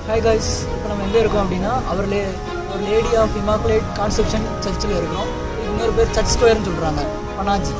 Hi guys, இப்போ நம்ம எங்கே இருக்கோம் அப்படின்னா ஒரு லேடி ஆஃப் இமாக்குலேட் கான்செப்ஷன் சர்ச்சில் இருக்கோம். இன்னொரு பேர் சர்ச் ஸ்கொயர்னு சொல்கிறாங்க, Panaji.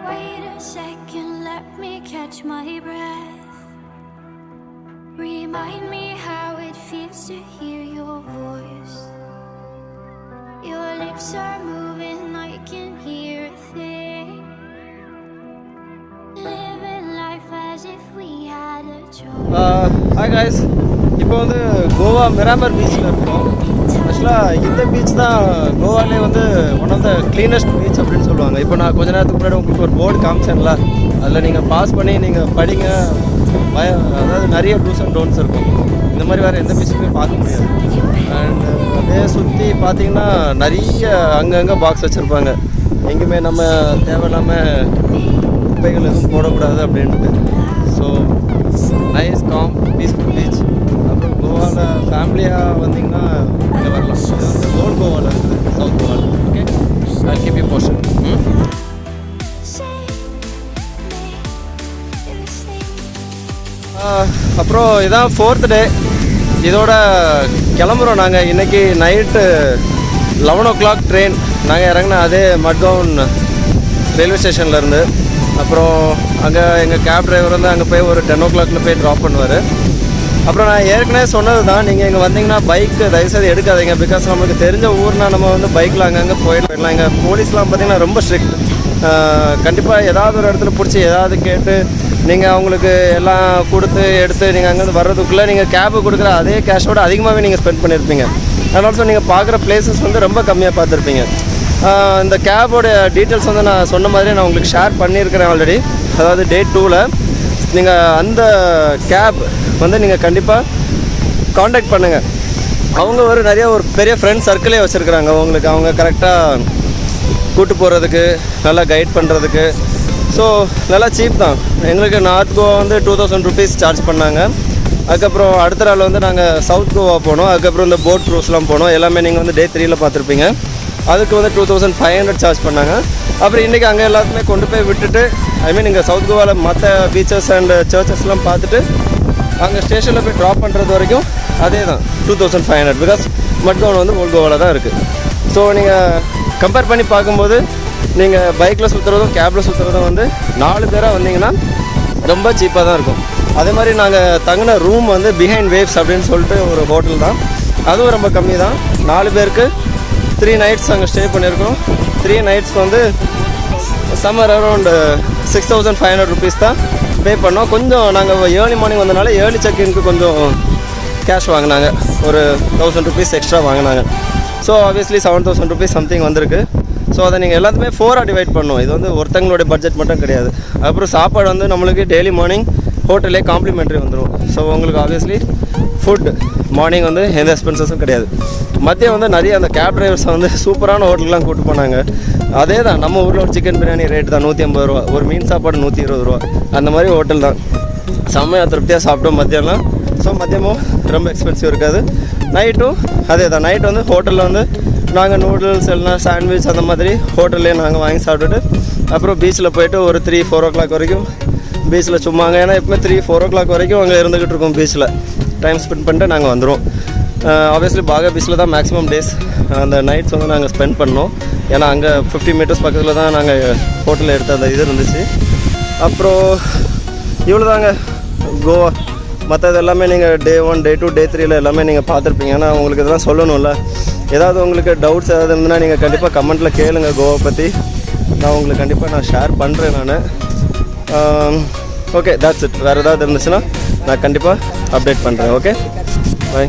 Wait a second, let me catch my breath. Remind me how it feels to hear your voice. Your lips are moving, I can hear a thing. Living life as if we had a choice. Hi guys, இப்போ வந்து Goa Miramar பீச்சில் இருக்கோம். ஆக்சுவலாக இந்த beach தான் கோவாலே வந்து one of the cleanest beach அப்படின்னு சொல்லுவாங்க. இப்போ நான் கொஞ்ச நேரத்துக்கு முன்னாடி உங்களுக்கு ஒரு போர்டு காமிச்சேன்ல, அதில் நீங்கள் பாஸ் பண்ணி நீங்கள் படிங்க. அதாவது நிறைய டூஸ் அண்ட் டோன்ட்ஸ் இருக்கும். இந்த மாதிரி வேறு எந்த பீச்சுமே பார்க்க முடியாது. அண்ட் அப்படியே சுற்றி பார்த்தீங்கன்னா நிறைய அங்கங்கே பாக்ஸ் வச்சுருப்பாங்க. எங்கேயுமே நம்ம தேவையில்லாமல் குப்பைகள் எதுவும் போடக்கூடாது அப்படின்ட்டு. So nice com peaceful beach. அப்புறம் கோவாவில் ஃபேமிலியாக வந்தீங்கன்னா இங்கே வரலாம். இது வந்து ஓல்ட் கோவாவில் இருக்குது, சவுத் கோவாவில். Okay, I keep you posted. அப்புறம் இதான் 4th டே. இதோட கிளம்புறோம் நாங்கள். இன்றைக்கி நைட்டு 11 o'clock ட்ரெயின். நாங்கள் இறங்கினா அதே மட்கவுன் ரயில்வே ஸ்டேஷன்லேருந்து. அப்புறம் அங்கே எங்கள் கேப் டிரைவர் வந்து அங்கே போய் ஒரு 10 o'clock போய் ட்ராப் பண்ணுவார். அப்புறம் நான் ஏற்கனவே சொன்னது தான், நீங்கள் இங்கே வந்தீங்கன்னா பைக்கு தயவுசெய்து எடுக்காதீங்க. பிகாஸ் நம்மளுக்கு தெரிஞ்ச ஊர்னா நம்ம வந்து பைக்கில் அங்கங்கே போயிடலாம். இங்கே போலீஸ்லாம் பார்த்திங்கன்னா ரொம்ப ஸ்ட்ரிக்ட். கண்டிப்பாக ஏதாவது ஒரு இடத்துல பிடிச்சி ஏதாவது கேட்டு நீங்கள் அவங்களுக்கு எல்லாம் கொடுத்து எடுத்து நீங்கள் அங்கேருந்து வர்றதுக்குள்ளே நீங்கள் கேபு கொடுக்குற அதே கேஷோட அதிகமாகவே நீங்கள் ஸ்பெண்ட் பண்ணியிருப்பீங்க. அண்ட் ஆல்சோ நீங்கள் பார்க்குற பிளேசஸ் வந்து ரொம்ப கம்மியாக பார்த்துருப்பீங்க. இந்த கேபோட டீட்டெயில்ஸ் வந்து நான் சொன்ன மாதிரி நான் உங்களுக்கு ஷேர் பண்ணியிருக்கிறேன் ஆல்ரெடி. அதாவது Day 2ல் நீங்கள் அந்த கேப் வந்து நீங்கள் கண்டிப்பாக காண்டாக்ட் பண்ணுங்கள். அவங்க ஒரு பெரிய ஃப்ரெண்ட் சர்க்கிளே வச்சுருக்குறாங்க உங்களுக்கு. அவங்க கரெக்டாக கூட்டு போகிறதுக்கு, நல்லா கைட் பண்ணுறதுக்கு. ஸோ நல்லா சீப் தான். எங்களுக்கு நார்த் கோவா வந்து 2000 rupees சார்ஜ் பண்ணாங்க. அதுக்கப்புறம் அடுத்த நாள் வந்து நாங்கள் சவுத் கோவா போனோம். அதுக்கப்புறம் இந்த போட் க்ரூஸ்லாம் போனோம். எல்லாமே நீங்கள் வந்து Day 3ல் பார்த்துருப்பீங்க. அதுக்கு வந்து 2500 சார்ஜ் பண்ணாங்க. அப்புறம் இன்றைக்கி அங்கே எல்லாத்துக்குமே கொண்டு போய் விட்டுட்டு, இங்கே சவுத் கோவாவில் மற்ற பீச்சஸ் அண்ட் சர்ச்சஸ்லாம் பார்த்துட்டு அங்கே ஸ்டேஷனில் போய் ட்ராப் பண்ணுறது வரைக்கும் அதே தான் 2500. பிகாஸ் மட்கவுன் வந்து ஓல்ட் கோவாவில் தான் இருக்குது. ஸோ நீங்கள் கம்பேர் பண்ணி பார்க்கும்போது நீங்கள் பைக்கில் சுற்றுறதும் கேபில் சுற்றுறதும் வந்து 4 பேராக வந்தீங்கன்னா ரொம்ப சீப்பாக தான் இருக்கும். அதே மாதிரி நாங்கள் தங்கின ரூம் வந்து பிஹைண்ட் வேவ்ஸ் அப்படின்னு சொல்லிட்டு ஒரு ஹோட்டல் தான். அதுவும் ரொம்ப கம்மி தான். 4 பேருக்கு 3 nights அங்கே ஸ்டே பண்ணியிருக்கோம். 3 nights வந்து சம்மர் அரௌண்ட் 6500 rupees தான் பே பண்ணோம். கொஞ்சம் நாங்கள் ஏர்லி மார்னிங் வந்தனால ஏர்லி செக்இன்க்கு கொஞ்சம் கேஷ் வாங்கினாங்க. ஒரு 1000 rupees எக்ஸ்ட்ரா வாங்கினாங்க. ஸோ ஆப்வியஸ்லி 7000 rupees சம்திங் வந்திருக்கு. ஸோ அதை நீங்கள் எல்லாத்துமே 4ஆக டிவைட் பண்ணணும். இது வந்து ஒருத்தங்களுடைய பட்ஜெட் மட்டும் கிடையாது. அப்புறம் சாப்பாடு வந்து நம்மளுக்கு டெய்லி மார்னிங் ஹோட்டலே காம்ப்ளிமெண்ட்ரி வந்துடும். ஸோ உங்களுக்கு ஆப்வியஸ்லி ஃபுட் மார்னிங் வந்து எந்த எக்ஸ்பென்சஸும் கிடையாது. மதியம் வந்து நிறைய அந்த கேப் டிரைவர்ஸை வந்து சூப்பரான ஹோட்டல்லாம் கூப்பிட்டு போனாங்க. அதே தான் நம்ம ஊரில் ஒரு சிக்கன் பிரியாணி ரேட் தான் 150 ரூபா, ஒரு மீன் சாப்பாடு 120 ரூபா. அந்த மாதிரி ஹோட்டல் தான். செம்மையாக திருப்தியாக சாப்பிட்டோம் மத்தியானம். ஸோ மதியமும் ரொம்ப எக்ஸ்பென்சிவ் இருக்காது. நைட்டும் அதே தான். நைட் வந்து ஹோட்டலில் வந்து நாங்கள் நூடுல்ஸ் இல்லைனா சாண்ட்விச் அந்த மாதிரி ஹோட்டல்லே நாங்கள் வாங்கி சாப்பிட்டுட்டு அப்புறம் பீச்சில் போய்ட்டு ஒரு 3-4 o'clock வரைக்கும் பீச்சில் சும்மாங்க. ஏன்னா எப்பவுமே 3-4 o'clock வரைக்கும் அங்கே இருந்துக்கிட்டு இருக்கோம் பீச்சில். டைம் ஸ்பெண்ட் பண்ணிட்டு நாங்கள் வந்துடுவோம். ஆப்வியஸ்லி பாகா பீச்சில் தான் மேக்ஸிமம் டேஸ் அந்த நைட்ஸ் வந்து நாங்கள் ஸ்பெண்ட் பண்ணோம். ஏன்னா அங்கே 50 meters பக்கத்தில் தான் நாங்கள் ஹோட்டலில் எடுத்த அந்த இது இருந்துச்சு. அப்புறம் இவ்வளோ தாங்க கோவா. மற்றது எல்லாமே நீங்கள் Day 1, Day 2, Day 3ல் எல்லாமே நீங்கள் பார்த்துருப்பீங்க. ஏன்னா உங்களுக்கு இதெல்லாம் சொல்லணும்ல. ஏதாவது உங்களுக்கு டவுட்ஸ் ஏதாவது இருந்ததுன்னா நீங்கள் கண்டிப்பாக கமெண்ட்டில் கேளுங்க கோவா பற்றி. நான் உங்களுக்கு கண்டிப்பாக ஷேர் பண்ணுறேன் நான். Okay, that's it. வேறு ஏதாவது இருந்துச்சுன்னா நான் கண்டிப்பாக அப்டேட் பண்ணுறேன். Okay, by.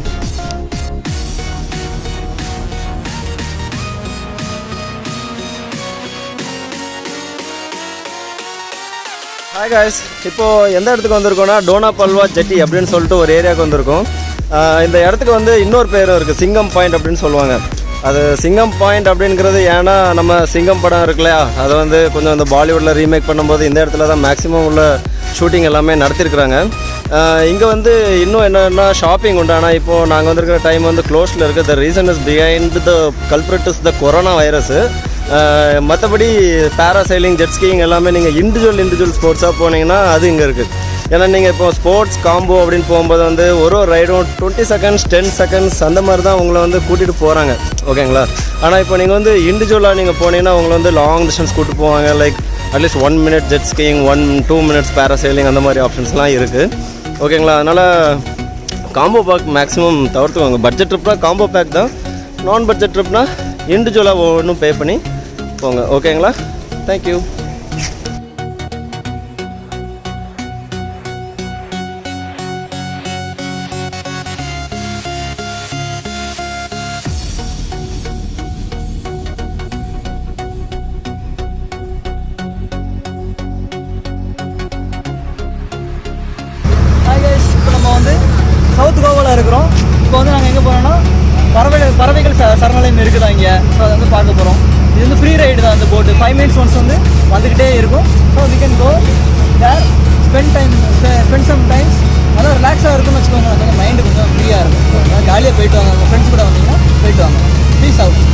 ஹாய் காய்ஸ், இப்போது எந்த இடத்துக்கு வந்திருக்கோன்னா டோனா பல்வா ஜெட்டி அப்படின்னு சொல்லிட்டு ஒரு ஏரியாவுக்கு வந்திருக்கோம். இந்த இடத்துக்கு வந்து இன்னொரு பேரும் இருக்குது, சிங்கம் பாயிண்ட் அப்படின்னு சொல்லுவாங்க. அது சிங்கம் பாயிண்ட் அப்படிங்கிறது ஏன்னா நம்ம சிங்கம் படம் இருக்கு இல்லையா, அதை வந்து கொஞ்சம் இந்த பாலிவுட்டில் ரீமேக் பண்ணும்போது இந்த இடத்துல தான் மேக்ஸிமம் உள்ள ஷூட்டிங் எல்லாமே நடத்திருக்கிறாங்க. இங்கே வந்து இன்னும் என்னென்னா ஷாப்பிங் உண்டு. ஆனால் இப்போது நாங்கள் வந்திருக்கிற டைம் வந்து க்ளோஸில் இருக்குது. The reason is behind the culprit is the corona virus. மற்றபடி பேராசைலிங், ஜெட் ஸ்கீயிங் எல்லாமே நீங்கள் இண்டிவிஜுவல் ஸ்போர்ட்ஸாக போனீங்கன்னா அது இங்கே இருக்குது. ஏன்னா நீங்கள் இப்போ ஸ்போர்ட்ஸ் காம்போ அப்படின்னு போகும்போது வந்து ஒரு ரைடும் 20 செகண்ட்ஸ் 10 செகண்ட்ஸ் அந்த மாதிரி தான் உங்களை வந்து கூட்டிகிட்டு போகிறாங்க, ஓகேங்களா. ஆனால் இப்போ நீங்கள் வந்து இண்டிவிஜுவலாக நீங்கள் போனீங்கன்னா உங்களை வந்து லாங் டிஸ்டன்ஸ் கூப்பிட்டு போவாங்க. Like at least 1 minute jet skiing, 1-2 minutes parasailing அந்த மாதிரி ஆப்ஷன்ஸ்லாம் இருக்குது, ஓகேங்களா. அதனால் காம்போ பேக் மேக்ஸிமம் தவிர்த்துவாங்க. பட்ஜெட் ட்ரிப்னா காம்போ பேக் தான். நான் பட்ஜெட் ட்ரிப்னா இண்டிவிஜுவலாக ஒவ்வொன்றும் பே பண்ணி போங்க, ஓகேங்களா. தேங்க்யூ. இப்போ நம்ம வந்து சவுத் கோவாவில் இருக்கிறோம். இப்போ வந்து நாங்கள் எங்கே போகிறோம்னா பறவைகள் சரணாலயம் இருக்குதா இங்கே. ஸோ அதை வந்து பார்க்க போகிறோம். இது வந்து ஃப்ரீ ரைடு தான். அந்த போட்டு 5 minutes ஒன்ஸ் வந்து வந்துக்கிட்டே இருக்கும். So we can go there, spend some times. நல்லா ரிலாக்ஸாக இருக்கும்னு வச்சுக்கோங்க. கொஞ்சம் மைண்டு கொஞ்சம் ஃப்ரீயாக இருக்கும். ஜாலியாக போயிட்டு வாங்க. உங்கள் ஃப்ரெண்ட்ஸ் கூட வந்தீங்கன்னா போயிட்டு வாங்க. Please out.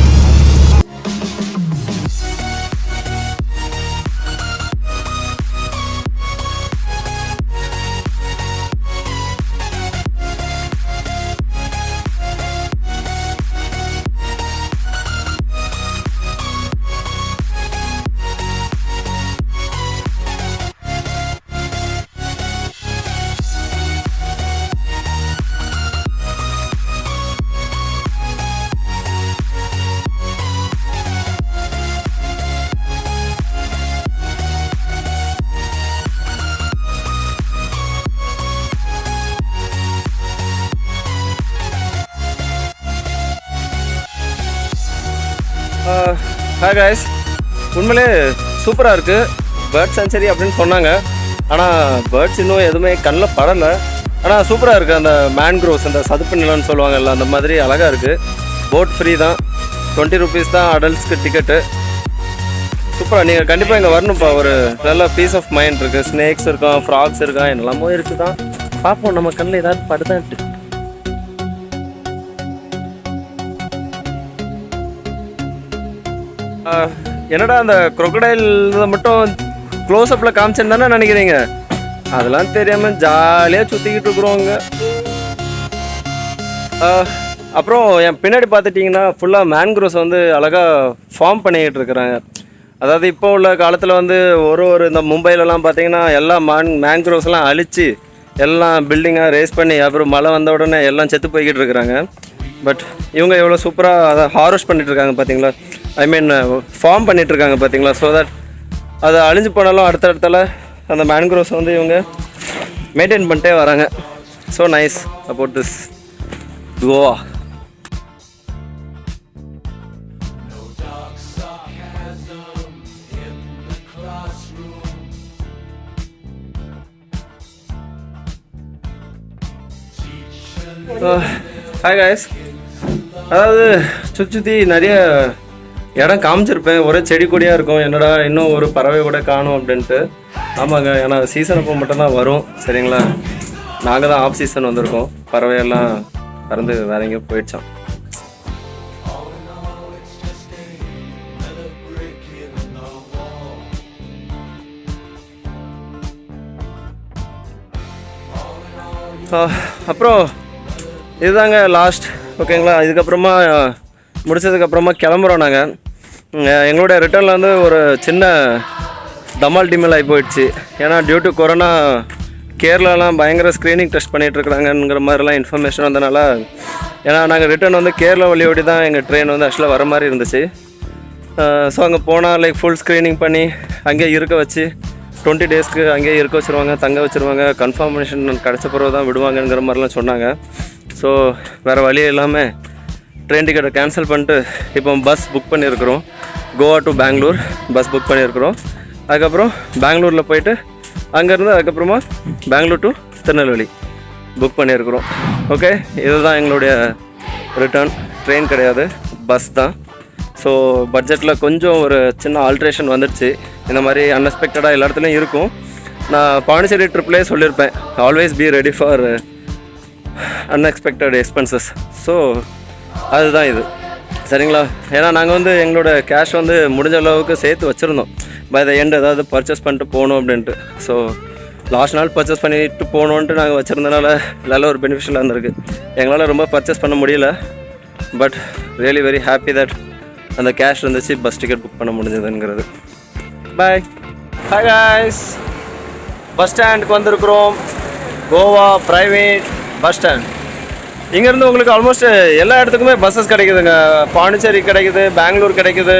ஹாய் காய்ஸ், உண்மையிலே சூப்பராக இருக்குது. பேர்ட் சென்ச்சரி அப்படின்னு சொன்னாங்க. ஆனால் பேர்ட்ஸ் இன்னும் எதுவுமே கண்ணில் படலை. ஆனால் சூப்பராக இருக்குது. அந்த மேன்க்ரோவ்ஸ், அந்த சதுப்பு நிலம்னு சொல்லுவாங்கல்ல, அந்த மாதிரி அழகாக இருக்குது. போட் ஃப்ரீ தான். 20 rupees தான் அடல்ட்ஸ்க்கு டிக்கெட்டு. சூப்பராக, நீங்கள் கண்டிப்பாக இங்கே வரணும்ப்பா. ஒரு நல்ல பீஸ் ஆஃப் மைண்ட் இருக்குது. ஸ்னேக்ஸ் இருக்கான், ஃப்ராக்ஸ் இருக்கான், என்னெல்லாமோ இருக்குது தான். பார்ப்போம் நம்ம கண்ணில் ஏதாவது படுதான்ட்டு. என்னடா அந்த crocodile மட்டும் க்ளோஸ்அப்பில் காமிச்சேன்னு தானே நினைக்கிறீங்க? அதெல்லாம் தெரியாமல் ஜாலியாக சுற்றிக்கிட்டு இருக்கிறோங்க. அப்புறம் என் பின்னாடி பார்த்துட்டிங்கன்னா ஃபுல்லாக மேன்க்ரோவ்ஸ் வந்து அழகாக ஃபார்ம் பண்ணிக்கிட்டு இருக்கிறாங்க. அதாவது இப்போ உள்ள காலத்தில் வந்து ஒரு இந்த மும்பைலலாம் பார்த்தீங்கன்னா எல்லாம் மேன்க்ரோவ்ஸ்லாம் அழித்து எல்லாம் பில்டிங்காக ரேஸ் பண்ணி அப்புறம் மழை வந்த உடனே எல்லாம் செத்து போய்கிட்டு இருக்கிறாங்க. பட் இவங்க எவ்வளோ சூப்பராக அதை ஹார்வெஸ்ட் பண்ணிகிட்ருக்காங்க பார்த்தீங்களா. ஐ மீன் ஃபார்ம் பண்ணிகிட்ருக்காங்க பார்த்தீங்களா. ஸோ தட் அது அழிஞ்சு போனாலும் அடுத்தடுத்தால அந்த மேன்க்ரோவ்ஸ் வந்து இவங்க மெயின்டைன் பண்ணிட்டே வராங்க. So nice about this Goa. Hi guys, அதாவது சுற்றி நிறைய இடம் காமிச்சிருப்பேன். ஒரே செடி கொடியாக இருக்கும். என்னடா இன்னும் ஒரு பறவை கூட காணும் அப்படின்ட்டு. ஆமாங்க, ஏன்னா சீசன் அப்போ மட்டும்தான் வரும், சரிங்களா. நாங்கள் தான் ஆஃப் சீசன் வந்திருக்கோம். பறவையெல்லாம் பறந்து வேற எங்கேயோ போயிடுச்சான். அப்புறம் இதுதாங்க லாஸ்ட், ஓகேங்களா. இதுக்கப்புறமா முடிச்சதுக்கப்புறமா கிளம்புறோம் நாங்கள். எங்களுடைய ரிட்டர்னில் வந்து ஒரு சின்ன தமால் டிமல் ஆகி போயிடுச்சு. ஏன்னா டியூ டு கொரோனா கேரளாலாம் பயங்கர ஸ்க்ரீனிங் டெஸ்ட் பண்ணிகிட்ருக்குறாங்கங்கிற மாதிரிலாம் இன்ஃபர்மேஷன் வந்தனால, ஏன்னா நாங்கள் ரிட்டர்ன் வந்து கேரளா வழியோடி தான் எங்கள் ட்ரெயின் வந்து ஆக்சுவலாக வர மாதிரி இருந்துச்சு. ஸோ அங்கே போனால் லைக் ஃபுல் ஸ்க்ரீனிங் பண்ணி அங்கேயே இருக்க வச்சு 20 daysக்கு அங்கேயே இருக்க வச்சுருவாங்க, தங்க வச்சுருவாங்க. கன்ஃபர்மேஷன் கிடச்ச பிறகு தான் விடுவாங்கங்கிற மாதிரிலாம் சொன்னாங்க. ஸோ வேறு வழி இல்லாமல் ட்ரெயின் டிக்கெட்டை கேன்சல் பண்ணிட்டு இப்போ பஸ் புக் பண்ணியிருக்கிறோம். Goa to Bangalore bus book பண்ணியிருக்கிறோம். அதுக்கப்புறம் பெங்களூரில் போயிட்டு அங்கேருந்து அதுக்கப்புறமா பெங்களூர் டு திருநெல்வேலி புக் பண்ணியிருக்கிறோம். ஓகே, இதுதான் எங்களுடைய ரிட்டர்ன். ட்ரெயின் கிடையாது, பஸ் தான். ஸோ பட்ஜெட்டில் கொஞ்சம் ஒரு சின்ன ஆல்ட்ரேஷன் வந்துடுச்சு. இந்த மாதிரி அன்எக்ஸ்பெக்டடாக எல்லா இடத்துலையும் இருக்கும். நான் பாண்டிச்சேரி ட்ரிப்லேயே சொல்லியிருப்பேன், always be ready for unexpected expenses. So அதுதான் இது, சரிங்களா? ஏன்னா நாங்கள் வந்து எங்களோட கேஷ் வந்து முடிஞ்ச அளவுக்கு சேர்த்து வச்சுருந்தோம். பை த எண்ட் ஏதாவது பர்ச்சேஸ் பண்ணிட்டு போகணும் அப்படின்ட்டு. ஸோ லாஸ்ட் நாள் பர்ச்சேஸ் பண்ணிட்டு போகணுன்ட்டு நாங்கள் வச்சுருந்தனால நல்ல ஒரு பெனிஃபிஷியலாக இருந்திருக்கு. எங்களால் ரொம்ப பர்ச்சேஸ் பண்ண முடியல, but really very happy that அந்த கேஷ் இருந்துச்சு, பஸ் டிக்கெட் புக் பண்ண முடிஞ்சதுங்கிறது. பாய். ஹாய் காய்ஸ், பஸ் ஸ்டாண்டுக்கு வந்திருக்கிறோம். Goa private bus stand. இங்கேருந்து உங்களுக்கு ஆல்மோஸ்ட் எல்லா இடத்துக்குமே பஸ்ஸஸ் கிடைக்குதுங்க. பாண்டிச்சேரி கிடைக்குது, பெங்களூர் கிடைக்குது.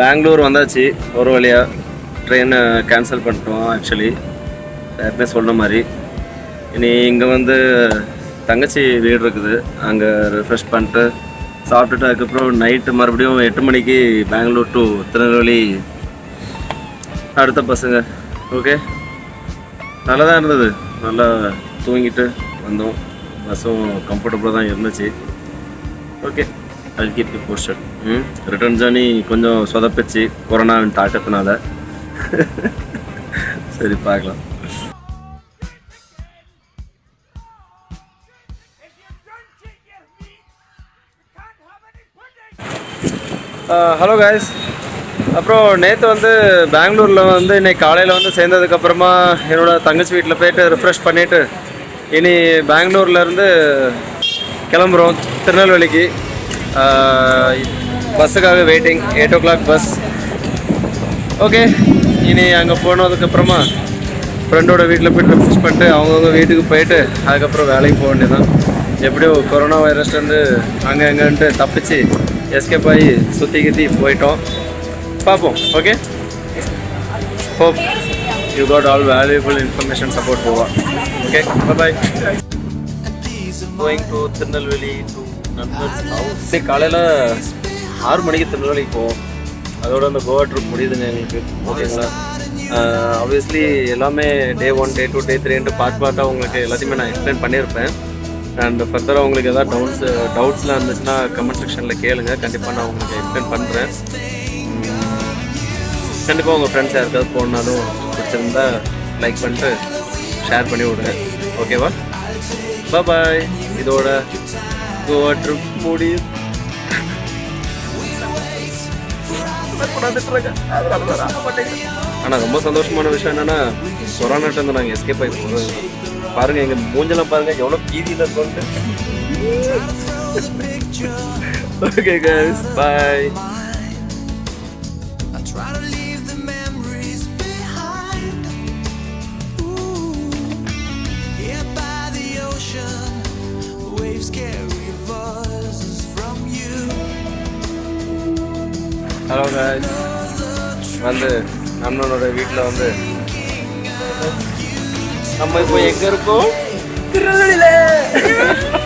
பெங்களூர் வந்தாச்சு ஒரு வழியாக. ட்ரெயினை கேன்சல் பண்ணிட்டோம் ஆக்சுவலி, யாருமே சொன்ன மாதிரி. இனி இங்கே வந்து தங்கச்சி வீடு இருக்குது, அங்கே ரெஃப்ரெஷ் பண்ணிட்டு சாப்பிட்டுட்டு அதுக்கப்புறம் நைட்டு மறுபடியும் 8 மணிக்கு பெங்களூர் டு திருநெல்வேலி அடுத்த பஸ்ஸுங்க. ஓகே, நல்லா தான் இருந்தது, நல்லா தூங்கிட்டு வந்தோம். பஸ்ஸும் கம்ஃபர்டபுளாக தான் இருந்துச்சு. Okay, I'll keep you posted. Return journey கொஞ்சம் சொதப்பிச்சு கொரோனாவின் தாக்கத்தினால. சரி, பார்க்கலாம். ஹலோ காய்ஸ், அப்புறம் நேற்று வந்து பெங்களூரில் வந்து இன்னைக்கு காலையில் வந்து சேர்ந்ததுக்கப்புறமா என்னோடய தங்கச்சி வீட்டில் போய்ட்டு ரிஃப்ரெஷ் பண்ணிவிட்டு இனி பெங்களூர்லேருந்து கிளம்புறோம் திருநெல்வேலிக்கு. பஸ்ஸுக்காக வெயிட்டிங், 8 o'clock பஸ். ஓகே, இனி அங்கே போனதுக்கப்புறமா ஃப்ரெண்டோட வீட்டில் போய்ட்டு ரெஃப்ரெஷ் பண்ணிட்டு அவங்கவுங்க வீட்டுக்கு போயிட்டு அதுக்கப்புறம் வேலைக்கு போக வேண்டியதான். எப்படியோ கொரோனா வைரஸ்லேருந்து அங்கே எங்கேன்ட்டு தப்பிச்சு எஸ்கேப் ஆகி சுற்றி போயிட்டோம். பார்ப்போம். Okay, hope you got all valuable information support Goa. Okay, bye. Going to Tirunelveli to நண்பர்ஸ் ஹவுஸ். காலையில் 6 மணிக்கு திருநெல்வேலிக்கு போவோம். அதோட அந்த கோவா ட்ரிப் முடியுதுங்க எங்களுக்கு. ஓகேங்களா? ஆப்வியஸ்லி எல்லாமே Day 1, Day 2, Day 3 பார்ட்டாக உங்களுக்கு எல்லாத்தையுமே நான் எக்ஸ்பிளைன் பண்ணியிருப்பேன். அண்ட் ஃபர்தராக உங்களுக்கு எதாவது டவுட்ஸ்லாம் இருந்துச்சுன்னா கமெண்ட் செக்ஷனில் கேளுங்க. கண்டிப்பாக நான் உங்களுக்கு எக்ஸ்பிளைன் பண்ணுறேன். கண்டிப்பாக உங்கள் ஃப்ரெண்ட்ஸ் யாருக்காவது போனாலும் பிடிச்சிருந்தா லைக் பண்ணிட்டு ஷேர் பண்ணி விடுங்க. ஓகேவா? பாய். இதோட கோவா ட்ரிப் முடியுது. ஆனால் ரொம்ப சந்தோஷமான விஷயம் என்னென்னா கொரோனாட்டு நாங்கள் எஸ்கேப் ஆகி போகிறது. பாருங்கள், எங்கள் மூஞ்செல்லாம் பாருங்கள் எவ்வளோ பீதியில் இருக்கோன்ட்டு. Okay guys, bye. Hello guys, வந்து நம்மளோட வீட்டில் வந்து நம்ம இப்போ எங்கே இருக்கோம்? திருநெல்வேலியில்.